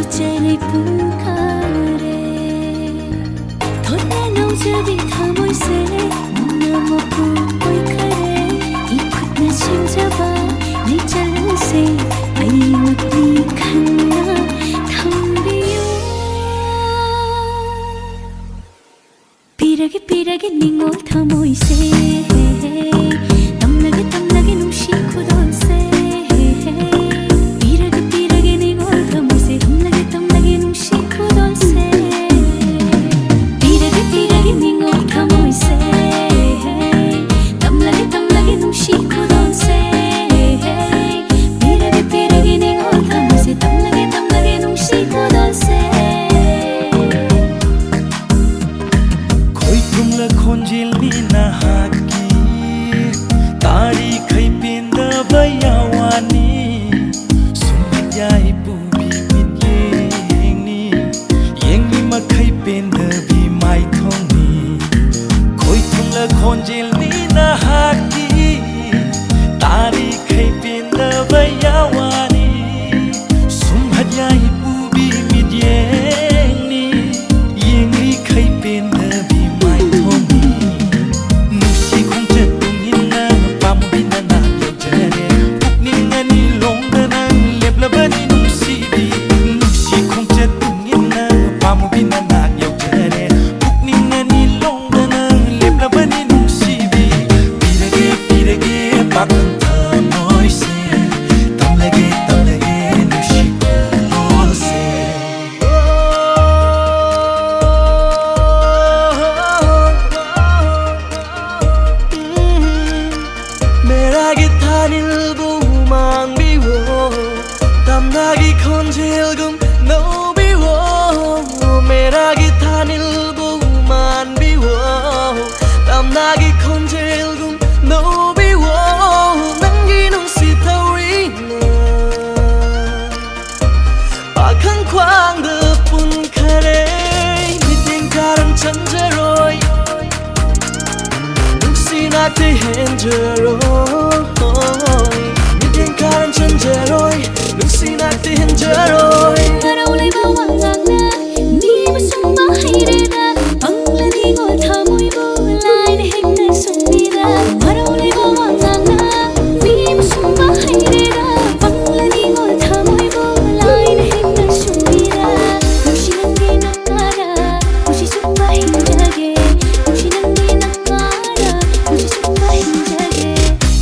이제를 पुकारे थोड़ा नौजबी थमोई से नमो कोई करे इखुद न छिंजबा निचल से आई मक्नी खन्ना थम्बियो पिरगे पिरगे निंगोल थमोई से तमलगे नुशी खुदोल से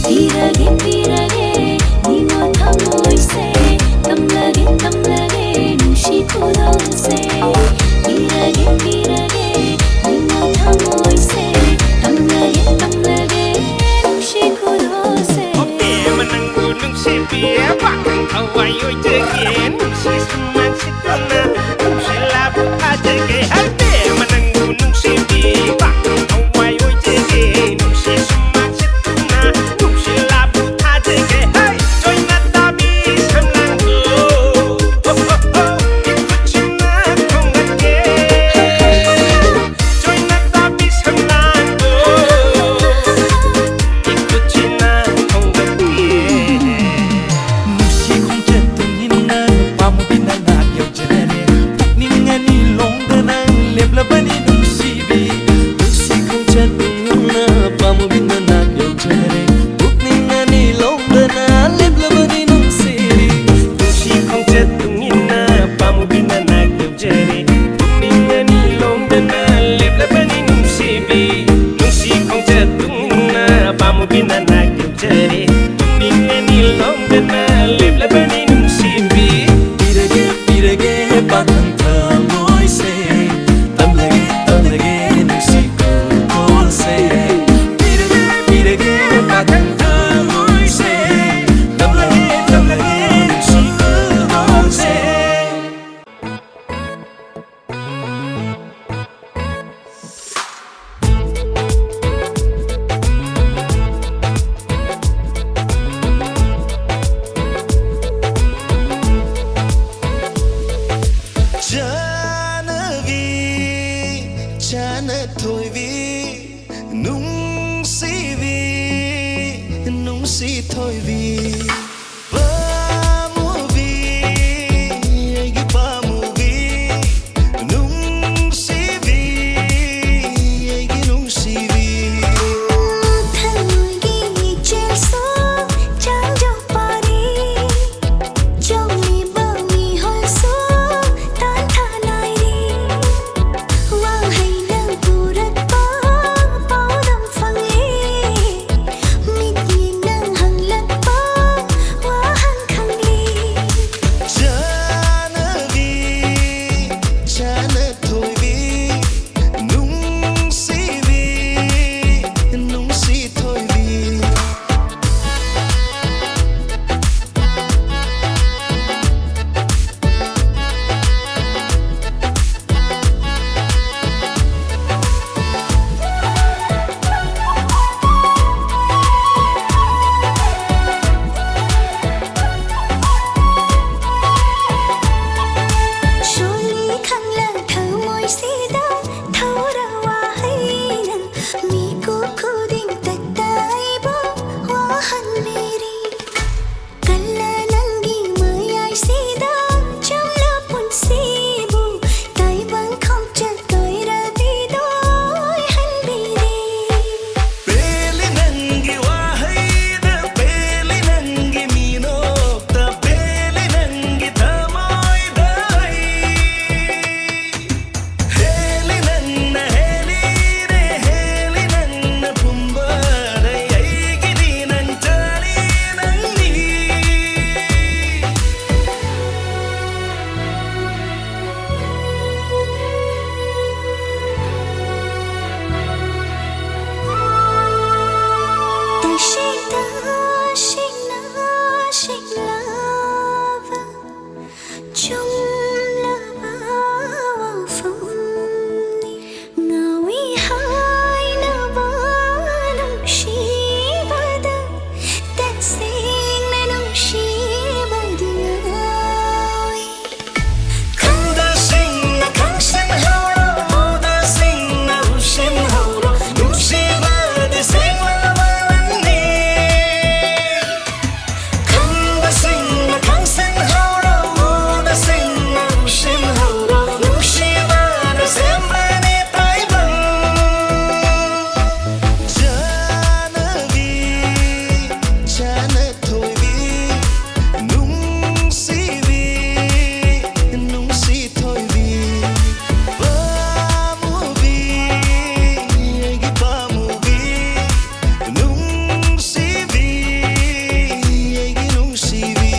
Pirage, pirage, ni mo thamoy se, tam lage chumlaba wafamni ngawi hainaba nungshibada tansingna nungshibada ngawi Khanda singna khangsan hauro Uda singna ushin hauro Nungshibada singla walani Khanda singna khangsan hauro Uda singna ushin hauro Nungshibada semblani taiban Janavi jana thoibi Nungsibi nungsi thoibi Pamubi egi pamubi Nungsibi egi nungsibi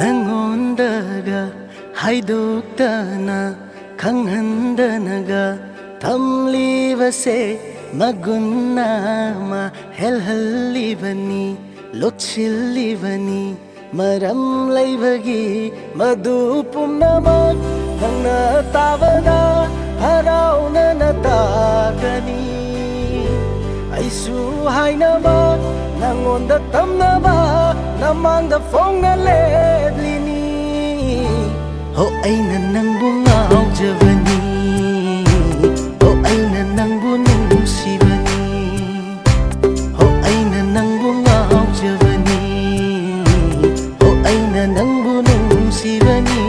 Nangondaga haiduktana khanghandanaga thamlivase magunna ma helhallivani lochillivani maram laibagi madu pumnamak nangna tavada harauna natagani aisu hainaba nangonda tamnaba namangda fonga leblini ho aina nangbu ngaujavani ho aina nangbu nungsibani ho aina nangbu ngaujavani ho aina nangbu nungsibani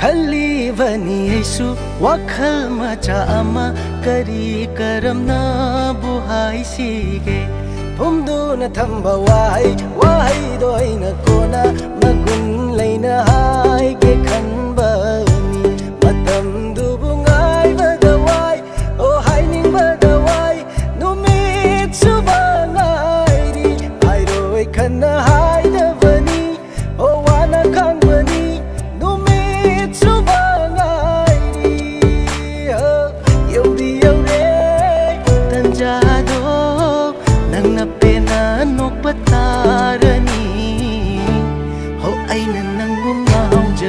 Khalivani aisu wakhal macha ama kari karamna buhai sige phumduna thamba wai wai doina kona magun leina hai ge khanbani matam du bungai badawai o haining badawai numit subangai ri ai roi khanna hai davani o wana khangbani Patarani ho aina nangbu ngauja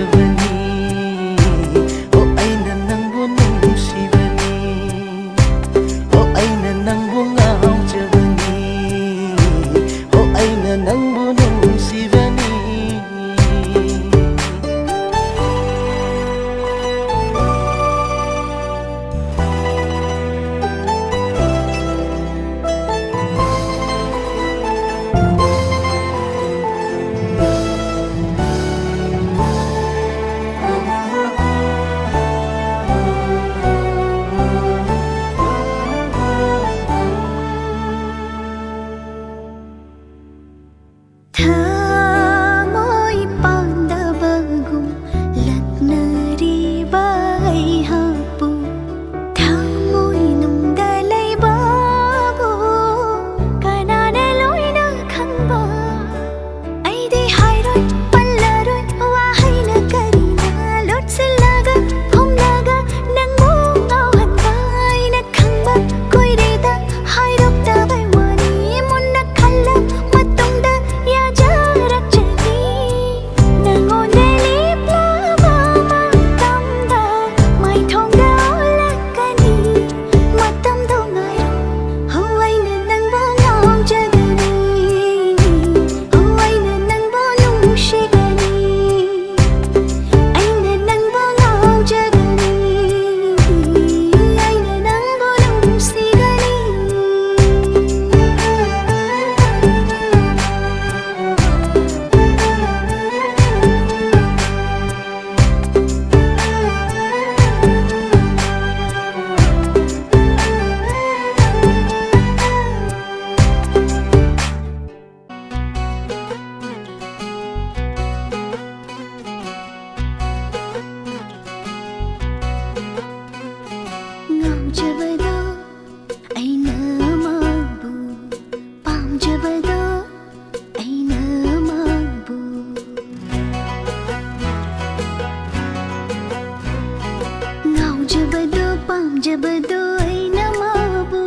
ꯈꯪꯖꯕꯗꯣ ꯄꯥꯝꯖꯕꯗꯣ ꯑꯩꯅ ꯃꯥꯕꯨ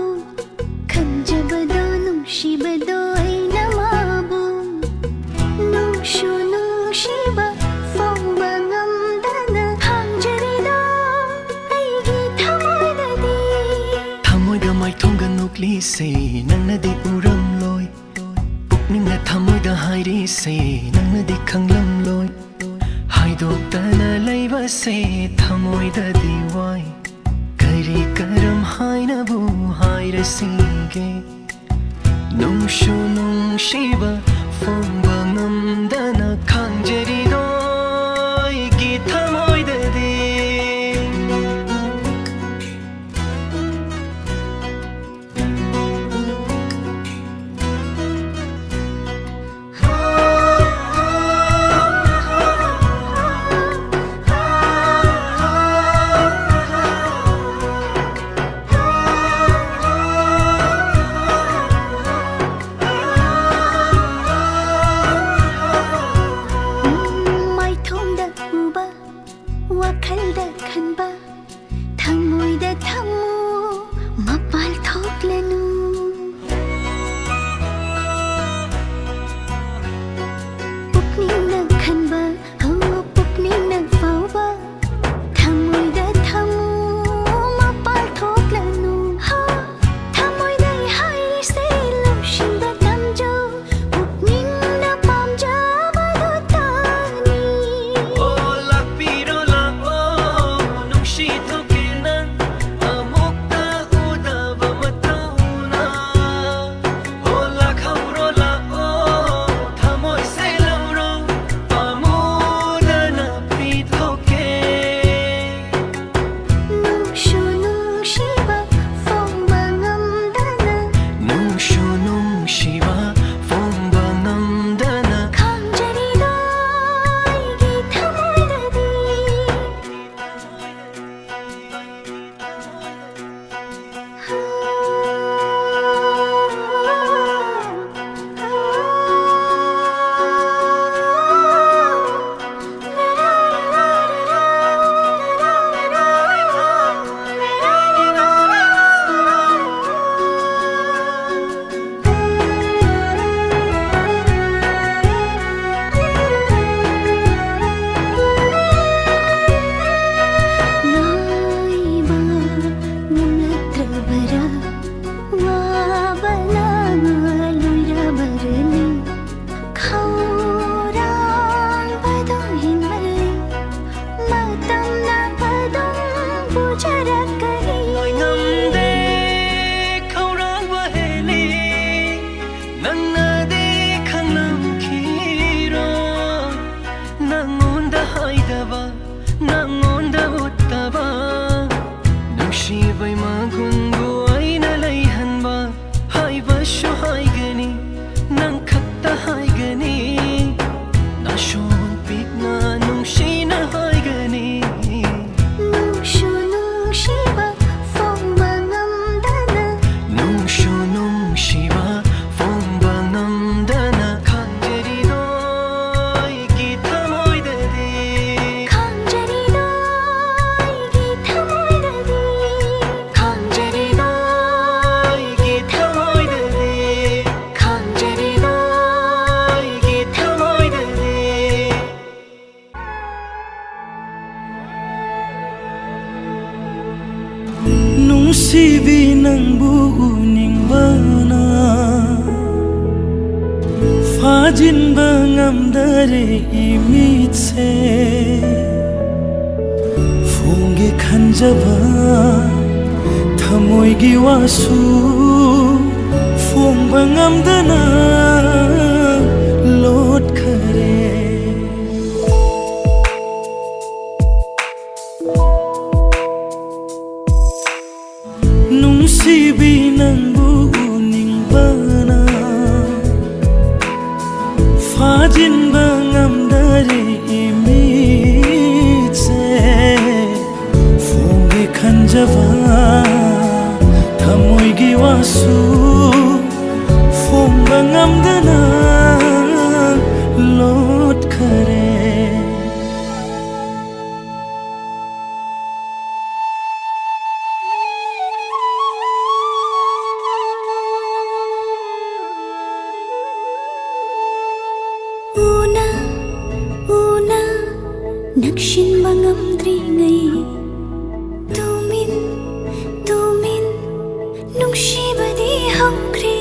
ꯈꯟꯖꯕꯗꯣ ꯅꯨꯡꯁꯤꯕꯗꯣ ꯑꯩꯅ ꯃꯥꯕꯨ ꯅꯨꯡꯁꯨ ꯅꯨꯡꯁꯤꯕ ꯐꯣꯡꯕ ꯉꯝꯗꯅ ꯈꯥꯡꯖꯔꯤꯗꯣ ꯑꯩꯒꯤ ꯊꯃꯣꯏꯗꯗꯤ ꯊꯃꯣꯏꯒ ꯃꯥꯏꯊꯣꯡꯒ ꯅꯣꯛꯂꯤꯁꯦ ꯅꯪꯅꯗꯤ ꯎꯔꯝꯂꯣꯏ ꯄꯨꯛꯅꯤꯡꯅ ꯊꯃꯣꯏꯗ ꯍꯥꯏꯔꯤꯁꯦ ꯅꯪꯅꯗꯤ ꯈꯪꯂꯝꯂꯣꯏ ꯍꯥꯏꯗꯣꯛꯇꯅ ꯂꯩꯕꯁꯦ ꯊꯃꯣꯏꯗꯗꯤ ꯋꯥꯏ ꯀꯔꯤ ꯀꯔꯝ ꯍꯥꯏꯅꯕꯨ ꯍꯥꯏꯔꯁꯤꯒꯦ ꯅꯨꯡꯁꯨ ꯅꯨꯡꯁꯤꯕ ꯐꯣꯡꯕ ꯉꯝꯗꯅ ꯈꯥꯡꯖꯔꯤꯗꯣ ꯑꯩꯒꯤ ꯊꯃꯣꯏꯗꯗꯤ 마이통다 우바 와칼다 칸바 탕모이다 탕모 마팔 톡레누 푹닝나 칸바 푹닝나 파우바 탕모이다 탕모 마팔 톡레누 탕모이다 하이세 롱신다 남조 푹닝나 팜자바도 타니 Oh, lakpiro lako, nung shito kinan, amokta udaba matauna. Oh, lakhauro lako, thamoy say lauro, amuda na pitoke. 뭉슈 뭉시바 퐁방암다나 Nungshu nungshiba, fongba ngamdana. 강자리도 이기 타모이다디 너이바 눈나트라바라 와발라 루이라바르니 카우랑 바도힌말리 마땀나 바동 부자라까히 Nói ngamde kaurang waheli, nang nade khang nam khiro, nang onda haidaba, nang onda uttaba, nung shivay magungo ay nalayhanba, haiba shu haigani, nang khatta haigani, nashon pikna nung shina haigani. 뭉슈 뭉시바 퐁방암다나 Nungshu nungshiba, fongba ngamdana. Kanjerido igi thamoidadi. 강자리도 이기 타모이다디 Kanjerido igi thamoidadi. Kanjerido igi thamoidadi. Nungsibi nangbu ningbana Fajin bangamdare imitse Fungi khanjaba Thamoigi wasu Fong bangamdana Lot khare Nungsibi nangbu ningbana Fajin bangamdare imitse Fungi khanjaba Thamoigi wasu Fong bangamdana Lot khare ꯅꯨꯡꯁꯤꯟꯕ ꯉꯝꯗ꯭ꯔꯤꯉꯩ ꯇꯨꯃꯤꯟ ꯇꯨꯃꯤꯟ ꯅꯨꯡꯁꯤꯕꯗꯤ ꯍꯧꯈ꯭ꯔꯦ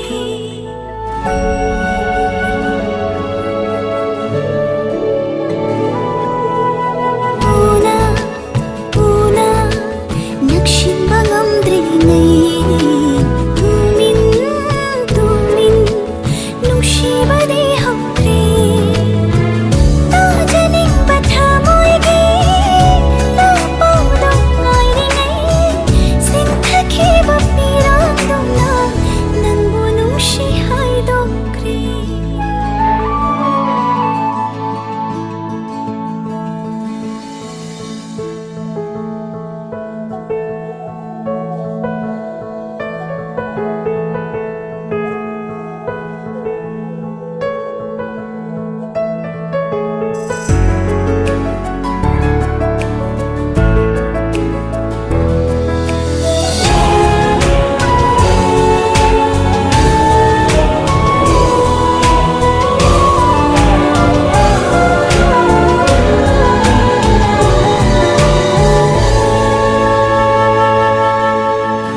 ꯎꯅ ꯅꯛꯁꯤꯟꯕ ꯉꯝꯗ꯭ꯔꯤꯉꯩ ꯇꯨꯃꯤꯟ ꯇꯨꯃꯤꯟ ꯅꯨꯡꯁꯤꯕꯗꯤ ꯍꯧꯈ꯭ꯔꯦ ꯇꯥꯖꯅꯤꯡꯕ ꯊꯃꯣꯏꯒꯤ ꯂꯥꯄꯥꯎꯗꯣ ꯉꯥꯏꯔꯤꯉꯩ ꯁꯤꯟꯊꯈꯤꯕ ꯄꯤꯔꯥꯡꯗꯨꯅ ꯅꯪꯕꯨ ꯅꯨꯡꯁꯤ ꯍꯥꯏꯗꯣꯛꯈ꯭ꯔꯦ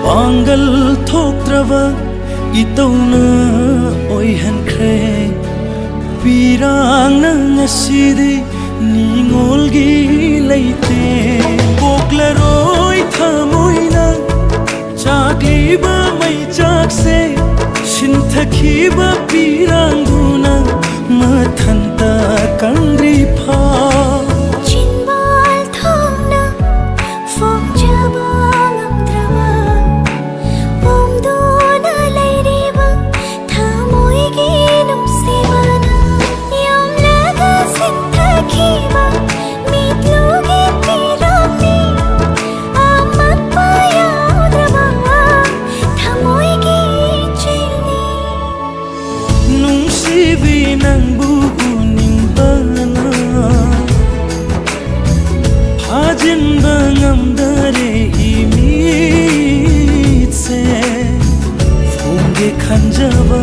Pangal thoktrava itauna oihankhre pirang na ngasidi ningolgi leite poklaroi thamoina chakliba mai chakse shinthakhiba pirang duna mathanta kangri pha Chinbal thongna phong jaba ngamdraba Pomdona leiriba thamoigi nungsibana Yamnaga sinthakiba mitlugi pirami Amatpa yaudraba thamoigi chilni nungsibi nangbu uningbana hajinba ngamdare imitse phonge khanjaba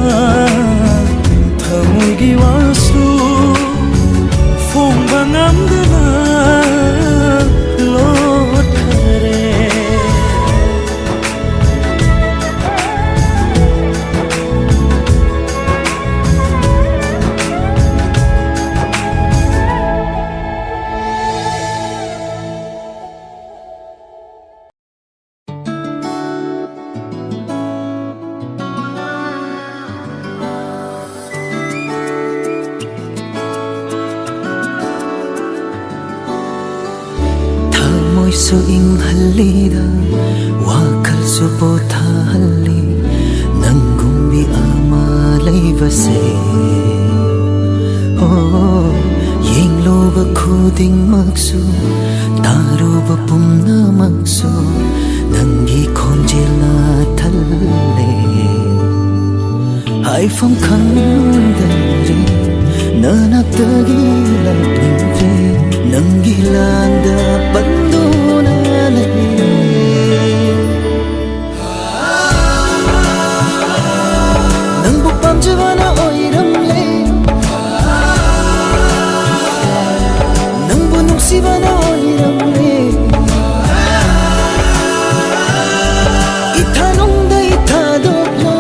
thamugi wasu phongba ngamdana lothare Thamoy su inghallida wakal su pothalli nangumbi ama leivase oh yengloba khuding maksu taruba pumna maksu nangi khonjela thalle haifam khandare nanatagi lapnre nangi landa banduna le nangbu pamjavana oiramle nangbu nuksibana oiramle ithanongda ithadoklo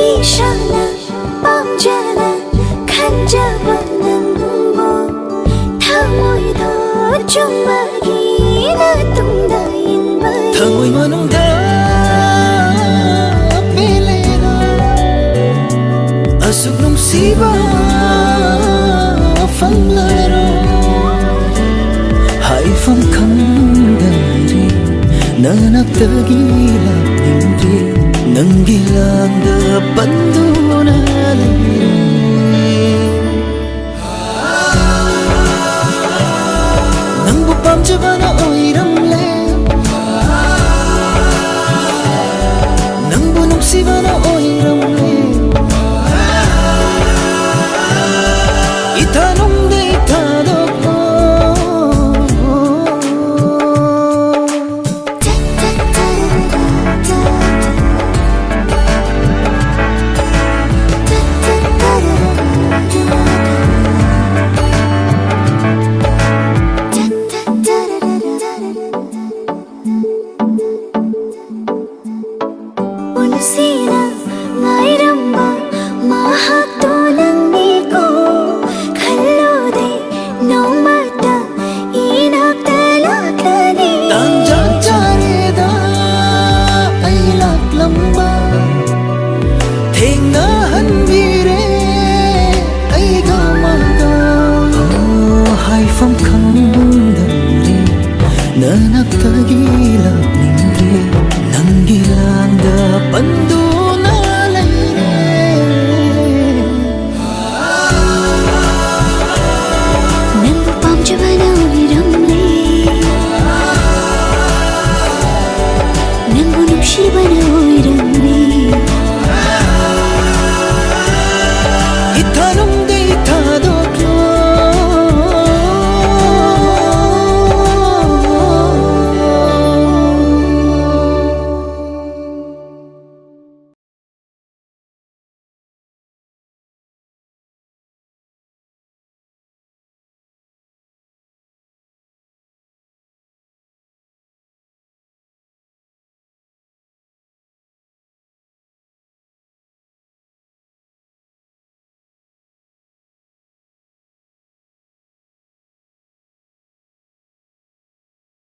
Ishana pamjana khanjaba nangbu thamoido chumbagi na tungda inba thamoy manungda pelena asuk nungsiba fanglaro haifam khandare nanaktagi lapningre nangi landa banduna le ꯄꯥꯝꯖꯕꯅ ꯑꯣꯏꯔꯝꯂꯦ ꯅꯪꯕꯨ ꯅꯨꯡꯁꯤꯕꯅ ꯑꯣꯏꯔꯝꯂꯦ 이타농대 이타놓고 Unsina ngairamba mahatolangiko khallode nomata inaktalakani 딴장짜리다 아이락람바 탱나한 비례 아이가 막아 하이펌 칸들이 나낙타기락 닝게 낭기랑다 반도